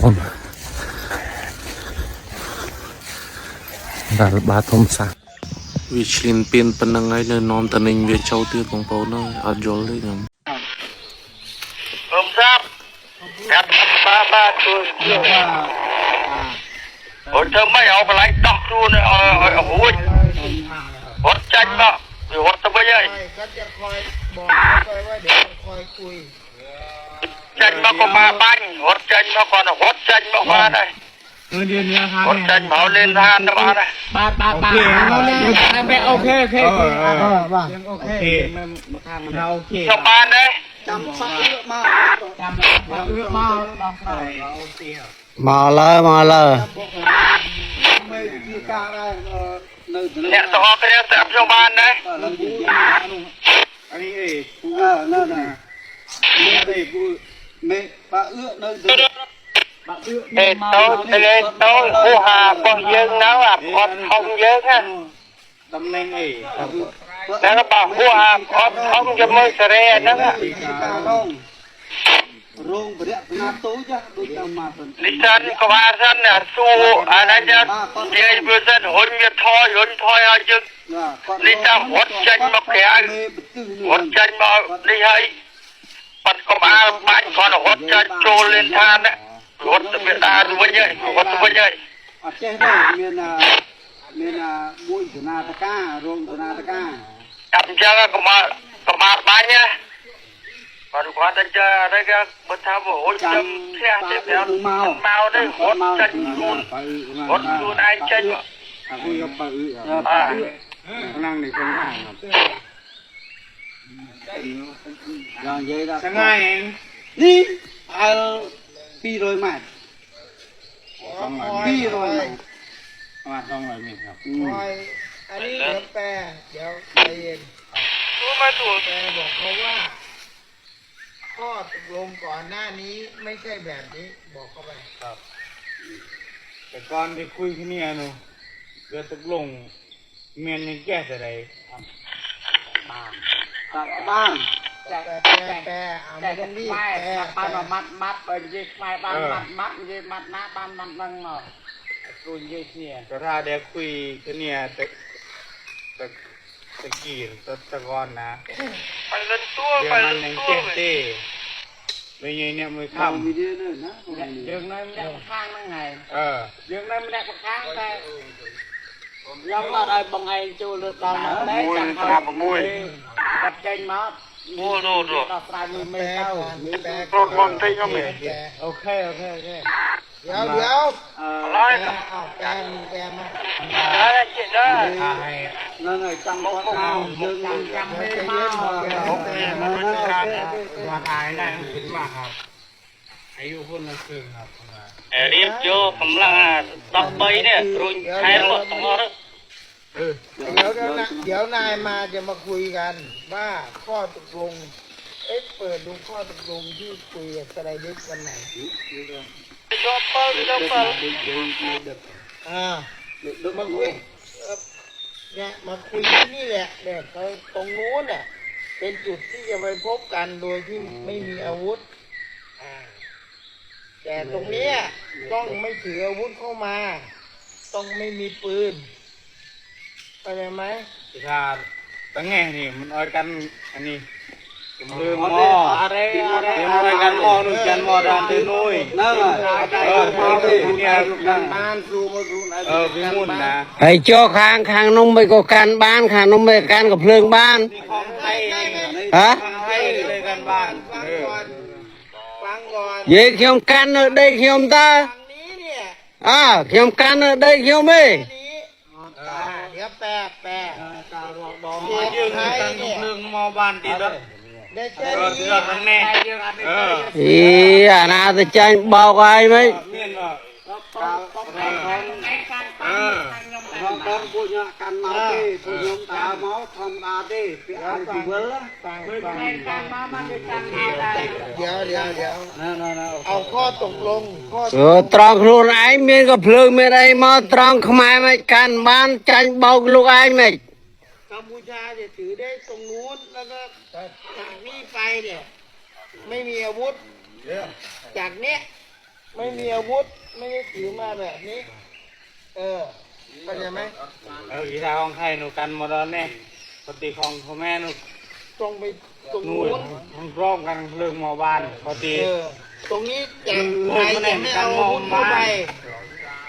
con đã ba thông sạc vì chín pin phần năng ấy nên non tận hình về châu tiêuของphố nó ở chỗ đấy nhầm hôm sau cắt ba tôi hồi thơ mấy ông lại đọc luôn ở húi hót chanh đó vì hót tao bây giờ chanh mà có ba bánh hót chanh mà còn hót chanh mà qua đây hót chanh mà lên than đó ba đây ba ok trong ban đấy mà lơ nè tao cái này tập trong ban đấy tôi khu hà con dương nấu à con không dương á nó bảo khu hà con không cho môi sợi nó lý sơn có ba dân là su ở đây chứ thì vừa dân hôn như thôi ở chứ lý sơn hốt chân mà kẻ hốt chân mà đi hay bắt có ba bạn còn hốt chân trôi lên than đấy hốt Việt Nam với vậy hốt với vậy chậm chưa có ba bánh nhá còn qua đây chơi đây cái bữa thao hốt chân xe tiếp theo mau đấy hốt chân luôn ai chân năng này không rồi vậy là sáng ngày đi pi rồi mà pi rồi mà xong rồi mình họcอันนี้เดี๋ยวแปลเดี๋ยวใจเย็น รู้มาถูก แปลบอกเขาว่าข้อตกลงก่อนหน้านี้ไม่ใช่แบบนี้บอกเขาไป แต่ก่อนที่คุยที่นี่หนูเกิดตกลงเมียนยังแก้อะไรบ้างแปลเอาไม่ต้องรีบแปล บ้านมัดไปยิงไม่บ้านมัดยิงมัดหน้าบ้านมัดนั่งเนาะคุยยิงเนี่ยก็ถ้าเดี๋ยวคุยที่เนี่ยตะกี้ตะกอนนะ ไปเล่นตัว เดี๋ยว ไป มัน เล่ ยั น ง ตัว เจ๊เต้ไม่ยังเนี่ยมือข้ามเรื่องนั้นไม่ได้ข้างนั่งไงเรื่องนั้นไม่ได้ข้างแต่ยังมาได้บางไงจูเลือดดำมาได้จังตัดใจมาตัดสายมือไม่เข้า แปล โปรดมองที่เขาเหม็น โอเค เดี๋ยว อะไร เอาแปลมึงแปลมา ได้เจ็ดได้ นั่นไงจังหวัดเอายังจำไม่มาว่าตายได้คิดว่าครับอายุคนละครึ่งครับ เรียบโจ้กำลังตักใบเนี่ยรุ่นใช้หมดทั้งหมด เดี๋ยวนายมาจะมาคุยกันว่าข้อตกลงเปิดดูข้อตกลงที่คุยกับสไลด์ดิสวันไหน โจ้เปิลมาคุยเนี่ยมาคุยที่นี่แหละเนี่ยตรงนู้นน่ะเป็นจุดที่จะไปพบกันโดยที่ไม่มีอาวุธแต่ตรงนี้ต้องไม่ถืออาวุธเข้ามาต้องไม่มีปืนเข้าใจไหม ถ้าตั้งไงนี่มันเอากันอันนี้เรื่องหม้ออะไรกันหม้อนู่นกันหม้อด้านที่นู่นนั่นเนี่ยบ้านซูมาซูพี่มุ่นนะ ไอ้โจ้ข้างนุ่มไปก็การบ้านข้างนุ่มไปการกับเพลิงบ้าน ของไทย ฮะ ให้เลยกันบ้าน ฟังก่อน เยี่ยมกันได้เขียมตา ฝั่งนี้เนี่ย เขียมกันได้เขียมไหม นี้เดี๋ยวแปล บอกยืนกันเรื่องหม้อบ้านดีด้วย ได้แค่ เรื่อง นี้ ทั้งแน่ น่าจะใจเบาไงไหม con punya kan mati punya tak mau thầm đi bị ăn chỉ vỡเดี๋ยวเอาข้อตกลงข้อ ตรองครูไอ้เมียกับเพลิงไม่ได้มาตรองขมายไม่การบ้านใจเบาลูกไอ้ไหม กัมพูชาจะถือได้ตรงนู้นแล้วก็จากนี้ไปเนี่ยไม่มีอาวุธจากเนี้ย ไม่มีอาวุธไม่ได้ถือมาแบบนี้เข้าใจไหม กีฬาของไทยหนูกันมาแล้วเนี่ยปฏิของพ่อแม่หนู ตรงไปตรง นู่ นู้ น น มันร้องกันเรื่องหมอบ้านปฏิ ตรงนี้แต่ใครจะไม่เอาอาวุธเข้าไป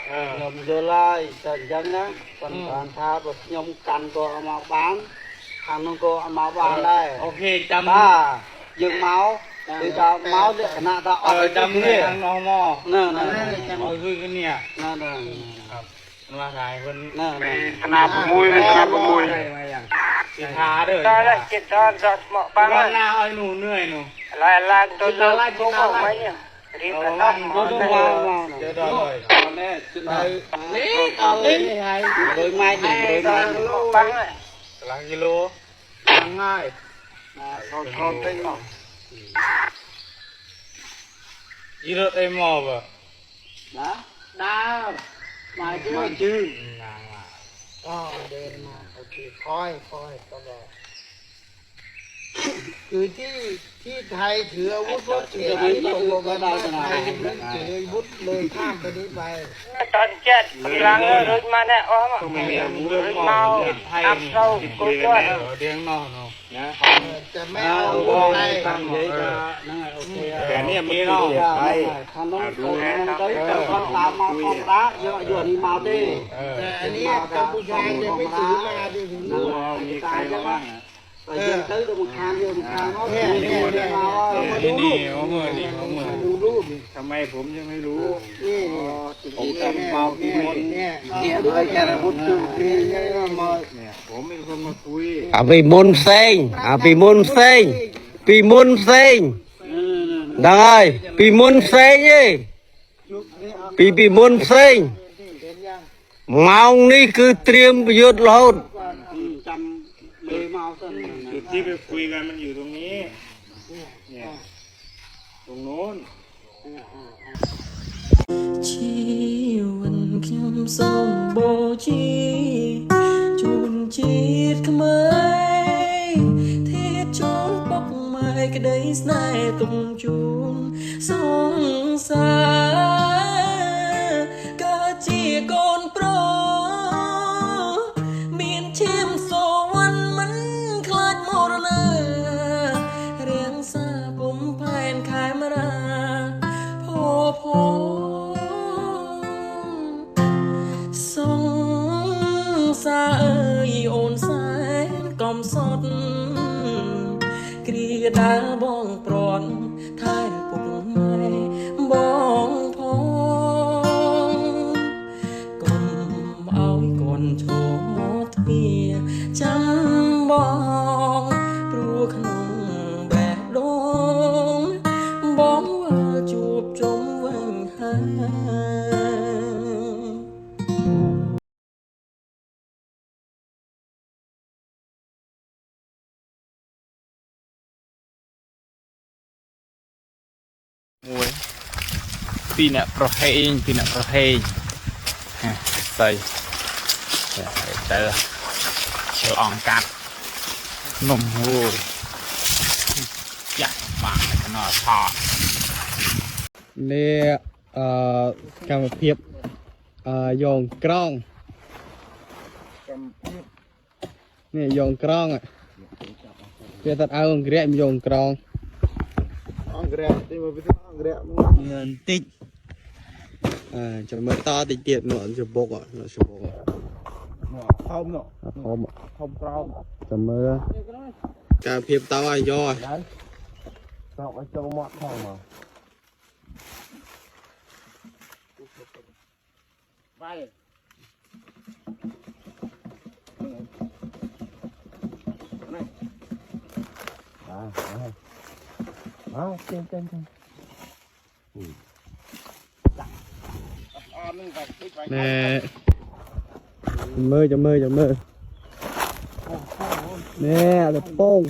ខ្ញុំយល់ហើយតែអញ្ចឹងណាប៉ុន្តែថាបើខ្ញុំកាន់ក៏เอาមកបានខាងនោះក៏เอาមកបានដែរ โอเคจำ បាទយើងមកគឺថាមកលក្ខណៈថាអត់ จำเนี่ยทางน้องหมอ ណែណែ เอาคุยกันเนี่ย ណែណែ มาถ่ายคน ណែណែ ขนาดมุยขนาดมุย มาอย่างสีทาเด้อ ได้แล้วกินตอนจัดเหมาะบ้าง บ้านหน้าไอ้หนูเหนื่อยหนู ลายลางตัวเลิกตัวบอกไหมเนี่ยรีบกระทำ មកទៅមកមក เจอดอย ណែជិតហើយនេះអត់នេះហើយ100ម៉ែត្រ100ម៉ែត្រ บ้างเลย หลังกิโล ง่ายថតថតទៅមក ยีรถไอ้หมอบ่ ណាដើរមកជើង เดินมาโอเคคอยตลอดคือที่ไทยถืออาวุธรถเก๋งตกลงกันว่าไทยถืออาวุธเลยข้ามไปนี้ไป ตอนเจ็ดกลางรถมาเนี่ยอ๋อมา เรื่องหมอไทยนี่เดียงนอกเนาะนะ จะไม่เอาอาวุธไป តាមនិយាយថាហ្នឹងហើយអូខេ แต่เนี่ยมีนอก ខាងនោះទៅគាត់តាមមកធម្មតាយកអានេះមកទេ แต่อันนี้กัมพูชาจะไม่ถือมาดิถึงรู้ มีใครบ้างแต่ยังទៅទៅមកខាងយកមកខាងមក นี่เอามือนี่เอามือ ดูรูป ทำไมผมยังไม่รู้ นี่ ผมจะมาพี่มด เนี่ย เนี่ยด้วยแกระพุทธคือมา เนี่ยผมเป็นคนมาคุย អាពីមុនផ្សេងពីមុនផ្សេងហ្នឹងហើយពីមុនផ្សេងទេពីមុនផ្សេងម៉ោងនេះគឺត្រៀមប្រយុទ្ធរហូតចាំមើលមកសិន จุดที่ไปคุยกันมันอยู่ตรงนี้เนี่ยตรงโน้น ชีวันខ្ញុំសូមបូជាជូនជាតិខ្មែរធាតជូនពុកម៉ែក្តីស្នេហ៍ទុំជូនសង្សារកើតជាកូនប្រុសមានឈាមសូវ័នមិនខ្លាចមរណារៀងសាពុំផែនខែមរាផផសង្សារអើយអូនសែនកំសត់គ្រាដើរបងប្រន់ថែពុកម៉ែបងផងកុំឲ្យកូនឈរមកទ្វារចាំបងព្រោះក្នុងបេះដូងបងវិលជួបជុំវិញហើយ មួយពីអ្នកប្រហែងស្អីតែឆ្លងកាត់នំហូរចាក់បានកណោថតនេះកម្មភាពយងក្រងនេះយងក្រងវាតាត់អើងក្រាក់យងក្រង បន្តិចចាំមើលតតិចទៀតនោះច្បុកនោះច្បុកធំក្រោមចាំមើលការភាពតឲ្យយកឲ្យចូលមកផងមកវាយចេញចាំមើលណែលពង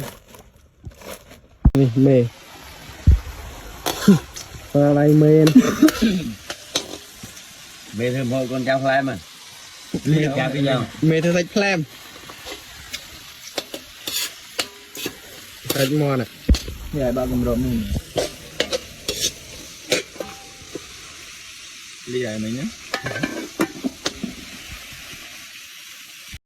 នេះមេอะไรเมน មេធ្វើមកកូនចាំខ្លែមិនចាំពីយ៉ាង មេធ្វើសាច់ផ្លែមសាច់មាន់នេះឲ្យបើកម្រម Lì ai mấy nhá